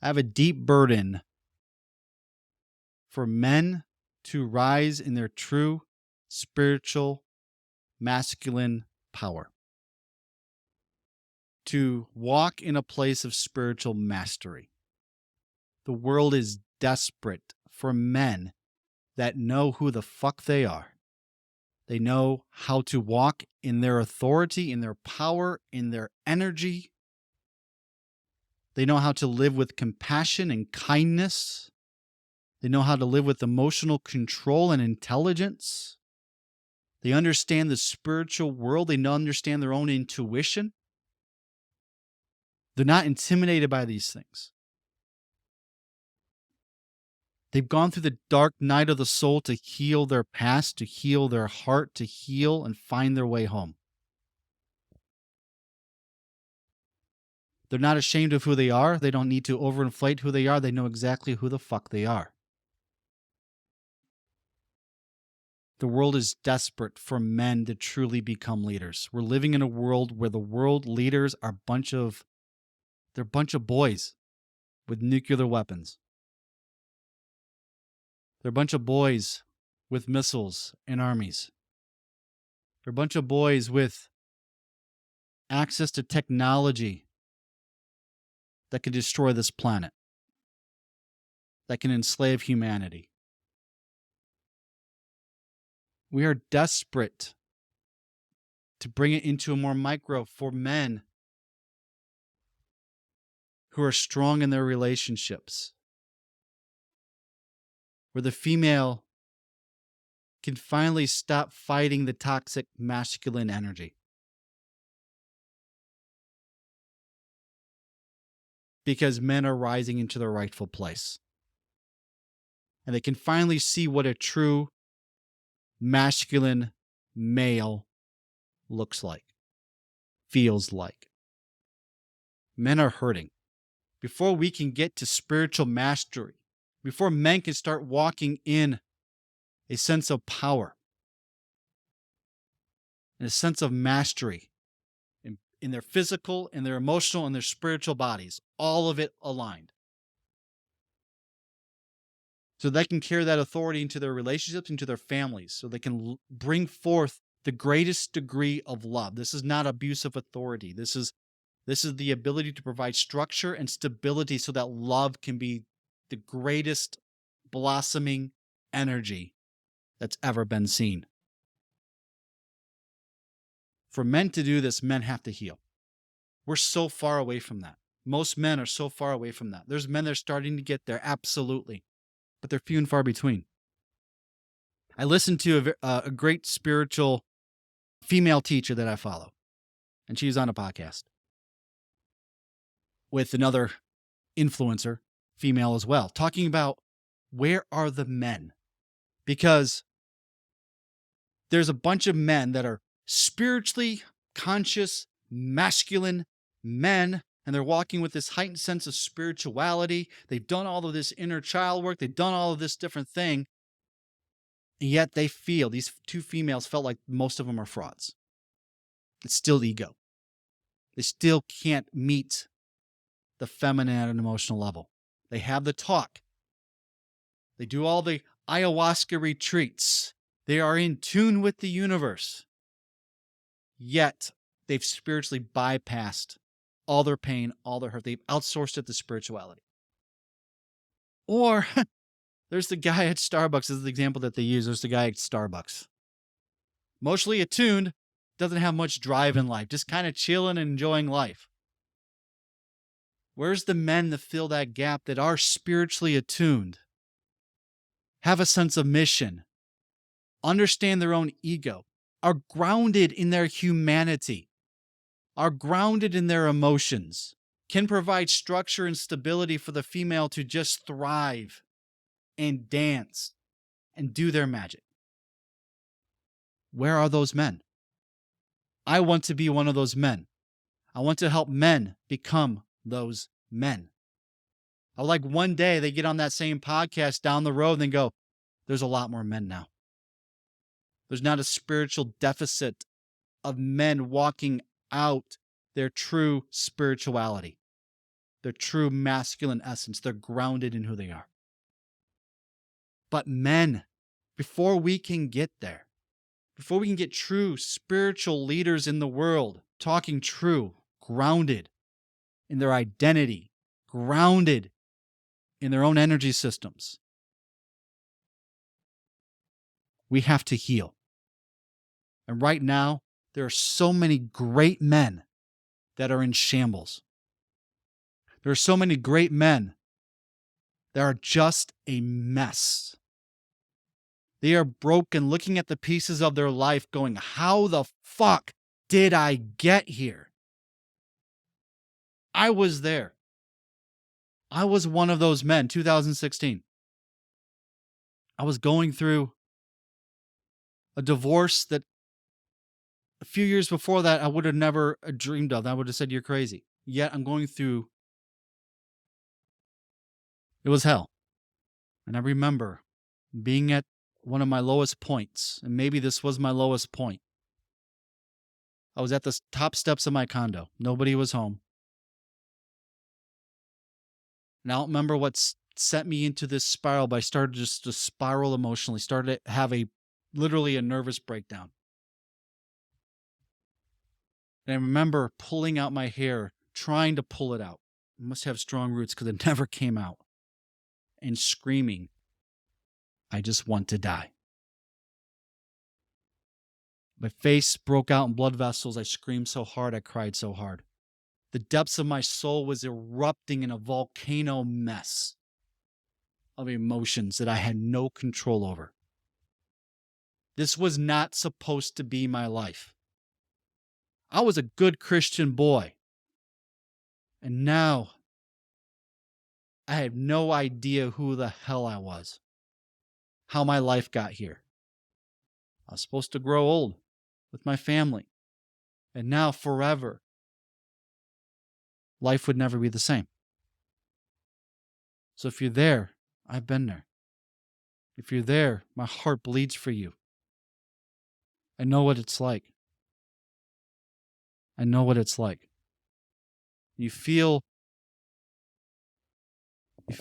I have a deep burden for men to rise in their true spiritual masculine power, to walk in a place of spiritual mastery. The world is desperate for men that know who the fuck they are. They know how to walk in their authority, in their power, in their energy. They know how to live with compassion and kindness. They know how to live with emotional control and intelligence. They understand the spiritual world. They understand their own intuition. They're not intimidated by these things. They've gone through the dark night of the soul to heal their past, to heal their heart, to heal and find their way home. They're not ashamed of who they are. They don't need to overinflate who they are. They know exactly who the fuck they are. The world is desperate for men to truly become leaders. We're living in a world where the world leaders are a bunch of boys with nuclear weapons. They're a bunch of boys with missiles and armies. They're a bunch of boys with access to technology that can destroy this planet, that can enslave humanity. We are desperate to bring it into a more micro for men who are strong in their relationships, where the female can finally stop fighting the toxic masculine energy. Because men are rising into their rightful place. And they can finally see what a true masculine male looks like, feels like. Men are hurting. Before we can get to spiritual mastery, before men can start walking in a sense of power and a sense of mastery in their physical, in their emotional, and their spiritual bodies, all of it aligned. So they can carry that authority into their relationships, into their families, so they can bring forth the greatest degree of love. This is not abuse of authority. This is the ability to provide structure and stability so that love can be the greatest blossoming energy that's ever been seen. For men to do this, men have to heal. We're so far away from that. Most men are so far away from that. There's men that are starting to get there, absolutely, but they're few and far between. I listened to a great spiritual female teacher that I follow, and she's on a podcast with another influencer, female as well, talking about where are the men? Because there's a bunch of men that are spiritually conscious, masculine men, and they're walking with this heightened sense of spirituality. They've done all of this inner child work. They've done all of this different thing. And yet these two females felt like most of them are frauds. It's still ego. They still can't meet the feminine at an emotional level. They have the talk. They do all the ayahuasca retreats. They are in tune with the universe. Yet they've spiritually bypassed all their pain, all their hurt. They've outsourced it to spirituality. Or there's the guy at Starbucks. This is the example that they use. There's the guy at Starbucks. Emotionally attuned, doesn't have much drive in life, just kind of chilling and enjoying life. Where's the men that fill that gap that are spiritually attuned, have a sense of mission, understand their own ego, are grounded in their humanity, are grounded in their emotions, can provide structure and stability for the female to just thrive and dance and do their magic? Where are those men? I want to be one of those men. I want to help men become those men. I would like one day they get on that same podcast down the road and then go, there's a lot more men now. There's not a spiritual deficit of men walking out their true spirituality. their true masculine essence. They're grounded in who they are. But men, before we can get there, before we can get true spiritual leaders in the world, talking true, grounded in their identity, grounded in their own energy systems, we have to heal. And right now, there are so many great men that are in shambles. There are so many great men that are just a mess. They are broken, looking at the pieces of their life going, how the fuck did I get here? I was there. I was one of those men, 2016. I was going through a divorce that a few years before that I would have never dreamed of. I would have said, you're crazy. Yet I'm going through, it was hell. And I remember being at one of my lowest points, and maybe this was my lowest point. I was at the top steps of my condo. Nobody was home. And I don't remember what sent me into this spiral, but I started just to spiral emotionally, started to have literally a nervous breakdown. And I remember pulling out my hair, trying to pull it out. I must have strong roots because it never came out. And screaming, I just want to die. My face broke out in blood vessels. I screamed so hard, I cried so hard. The depths of my soul was erupting in a volcano mess of emotions that I had no control over. This was not supposed to be my life. I was a good Christian boy. And now I have no idea who the hell I was, how my life got here. I was supposed to grow old with my family. And now forever, life would never be the same. So if you're there, I've been there. If you're there, my heart bleeds for you. I know what it's like. I know what it's like. You feel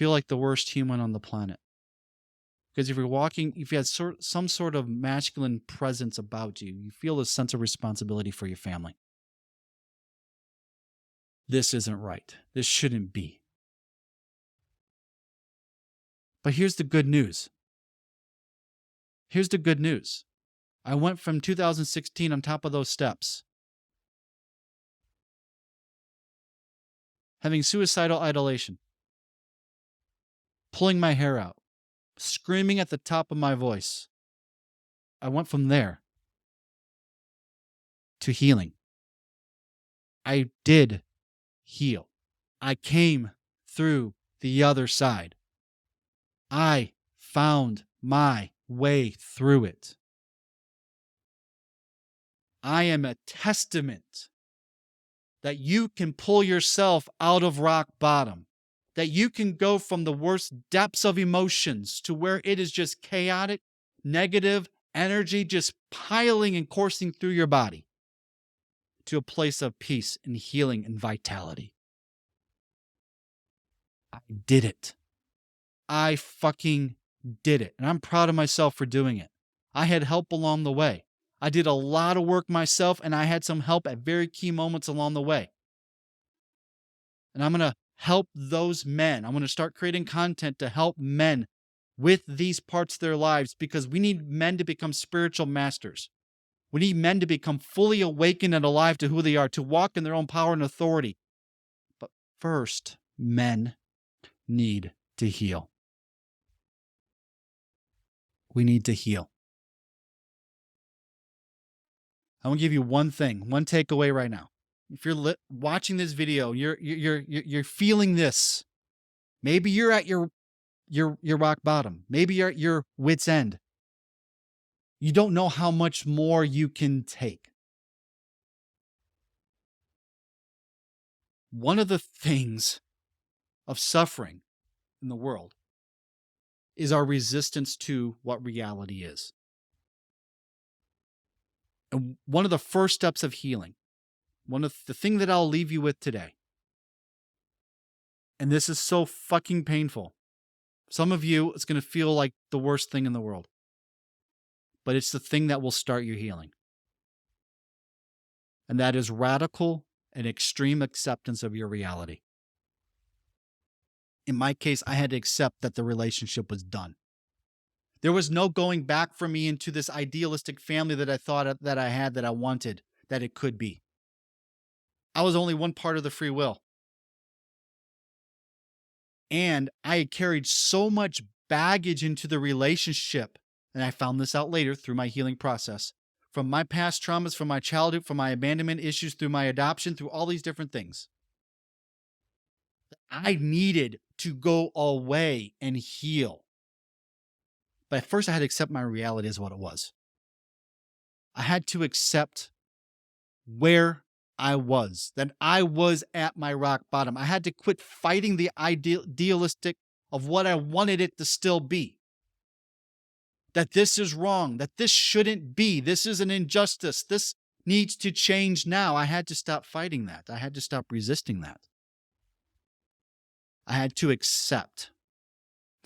like the worst human on the planet. Because if you had some sort of masculine presence about you, you feel a sense of responsibility for your family. This isn't right. This shouldn't be. But here's the good news. Here's the good news. I went from 2016 on top of those steps, having suicidal ideation, pulling my hair out, screaming at the top of my voice. I went from there to healing. I did heal. I came through the other side. I found my way through it. I am a testament that you can pull yourself out of rock bottom, that you can go from the worst depths of emotions to where it is just chaotic, negative energy just piling and coursing through your body to a place of peace and healing and vitality. I did it. I fucking did it. And I'm proud of myself for doing it. I had help along the way. I did a lot of work myself, and I had some help at very key moments along the way. And I'm going to help those men. I'm going to start creating content to help men with these parts of their lives, because we need men to become spiritual masters. We need men to become fully awakened and alive to who they are, to walk in their own power and authority. But first, men need to heal. We need to heal. I want to give you one thing, one takeaway right now. If you're watching this video, you're feeling this. Maybe you're at your rock bottom. Maybe you're at your wit's end. You don't know how much more you can take. One of the things of suffering in the world is our resistance to what reality is. And one of the first steps of healing, one of the thing that I'll leave you with today, And this is so fucking painful. Some of you, it's going to feel like the worst thing in the world. But it's the thing that will start your healing. And that is radical and extreme acceptance of your reality. In my case, I had to accept that the relationship was done. There was no going back for me into this idealistic family that I thought that I had, that I wanted, that it could be. I was only one part of the free will. And I had carried so much baggage into the relationship, and I found this out later through my healing process, from my past traumas, from my childhood, from my abandonment issues, through my adoption, through all these different things. I needed to go away and heal. But at first I had to accept my reality as what it was. I had to accept where I was, that I was at my rock bottom. I had to quit fighting the idealistic of what I wanted it to still be. That this is wrong, that this shouldn't be, this is an injustice, this needs to change now. I had to stop fighting that. I had to stop resisting that. I had to accept.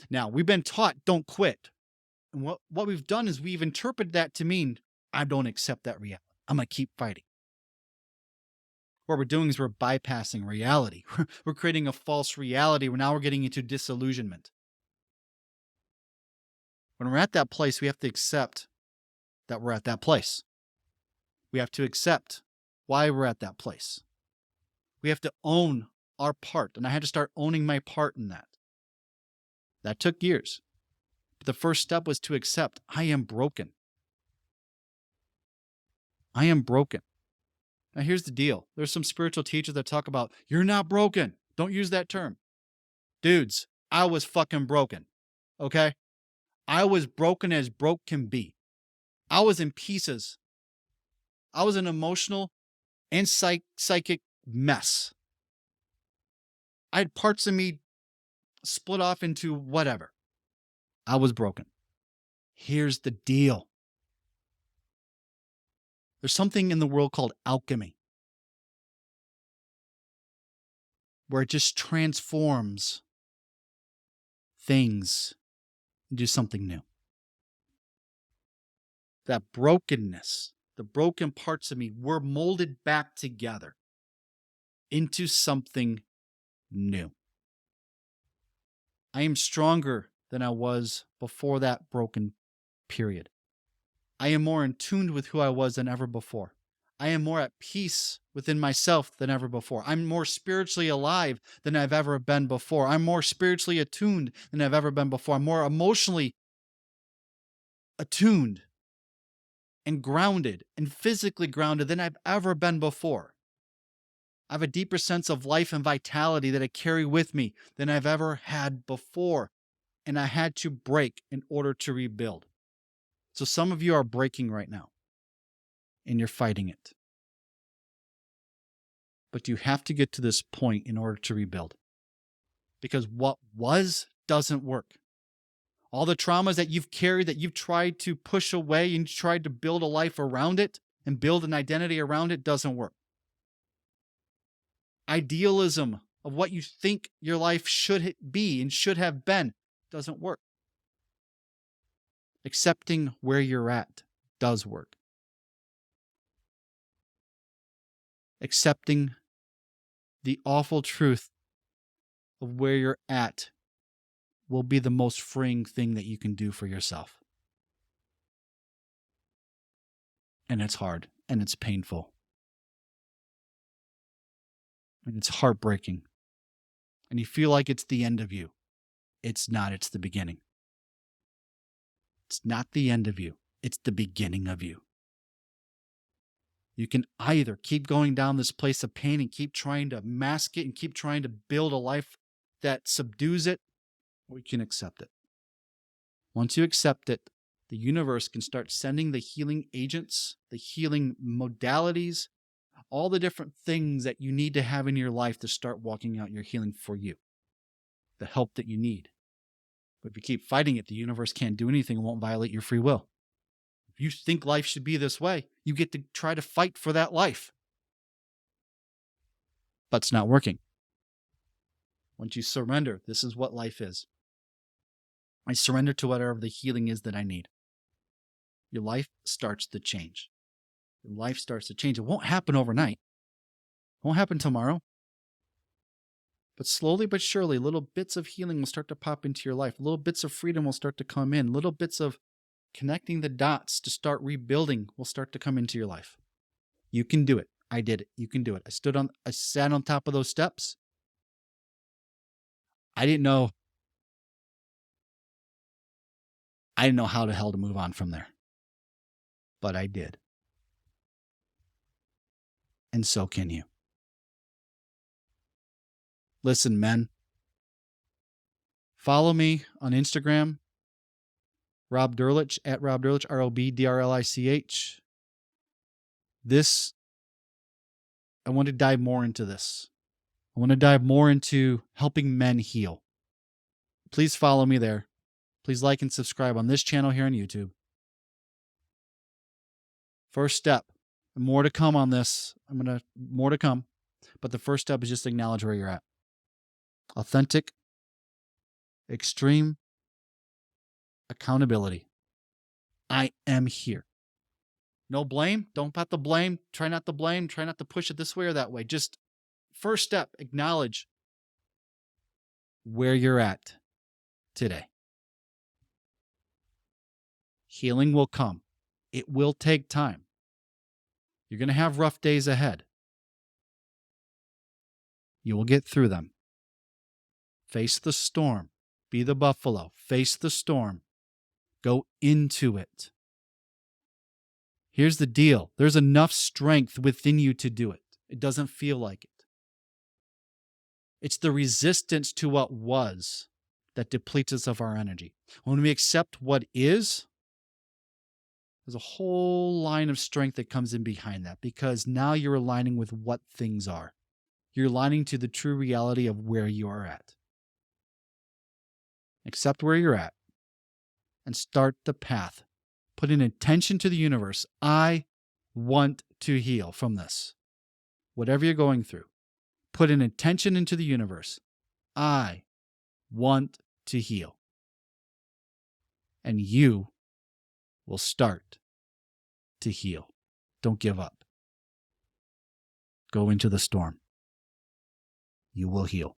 Now, we've been taught, don't quit. And what we've done is we've interpreted that to mean, I don't accept that reality. I'm going to keep fighting. What we're doing is we're bypassing reality. We're creating a false reality. Now we're getting into disillusionment. When we're at that place, we have to accept that we're at that place. We have to accept why we're at that place. We have to own our part. And I had to start owning my part in that. That took years. But the first step was to accept I am broken. I am broken. Now here's the deal. There's some spiritual teachers that talk about, you're not broken. Don't use that term. Dudes, I was fucking broken. Okay? I was broken as broke can be. I was in pieces. I was an emotional and psychic mess. I had parts of me split off into whatever. I was broken. Here's the deal. There's something in the world called alchemy, where it just transforms things into something new. That brokenness, the broken parts of me, were molded back together into something new. I am stronger than I was before that broken period. I am more in tune with who I was than ever before. I am more at peace within myself than ever before. I'm more spiritually alive than I've ever been before. I'm more spiritually attuned than I've ever been before. I'm more emotionally attuned and grounded and physically grounded than I've ever been before. I have a deeper sense of life and vitality that I carry with me than I've ever had before. And I had to break in order to rebuild. So some of you are breaking right now, and you're fighting it. But you have to get to this point in order to rebuild. Because what was doesn't work. All the traumas that you've carried, that you've tried to push away and tried to build a life around it and build an identity around it, doesn't work. Idealism of what you think your life should be and should have been doesn't work. Accepting where you're at does work. Accepting the awful truth of where you're at will be the most freeing thing that you can do for yourself. And it's hard, and it's painful. And it's heartbreaking. And you feel like it's the end of you. It's not, it's the beginning. It's not the end of you. It's the beginning of you. You can either keep going down this place of pain and keep trying to mask it and keep trying to build a life that subdues it, or you can accept it. Once you accept it, the universe can start sending the healing agents, the healing modalities, all the different things that you need to have in your life to start walking out your healing for you. The help that you need. But if you keep fighting it, the universe can't do anything and won't violate your free will. If you think life should be this way, you get to try to fight for that life. But it's not working. Once you surrender, this is what life is. I surrender to whatever the healing is that I need. Your life starts to change. Your life starts to change. It won't happen overnight. It won't happen tomorrow. But slowly but surely, little bits of healing will start to pop into your life. Little bits of freedom will start to come in. Little bits of connecting the dots to start rebuilding will start to come into your life. You can do it. I did it. You can do it. I sat on top of those steps. I didn't know how the hell to move on from there. But I did. And so can you. Listen, men. Follow me on Instagram, Rob Durlich, at Rob Durlich, ROBDRLICH. I want to dive more into this. I want to dive more into helping men heal. Please follow me there. Please like and subscribe on this channel here on YouTube. First step, more to come on this. More to come. But the first step is just acknowledge where you're at. Authentic, extreme accountability. I am here. No blame. Don't put the blame. Try not to blame. Try not to push it this way or that way. Just first step, acknowledge where you're at today. Healing will come. It will take time. You're going to have rough days ahead. You will get through them. Face the storm. Be the buffalo. Face the storm. Go into it. Here's the deal. There's enough strength within you to do it. It doesn't feel like it. It's the resistance to what was that depletes us of our energy. When we accept what is, there's a whole line of strength that comes in behind that, because now you're aligning with what things are. You're aligning to the true reality of where you are at. Accept where you're at and start the path. Put an intention to the universe. I want to heal from this. Whatever you're going through, put an intention into the universe. I want to heal. And you will start to heal. Don't give up. Go into the storm. You will heal.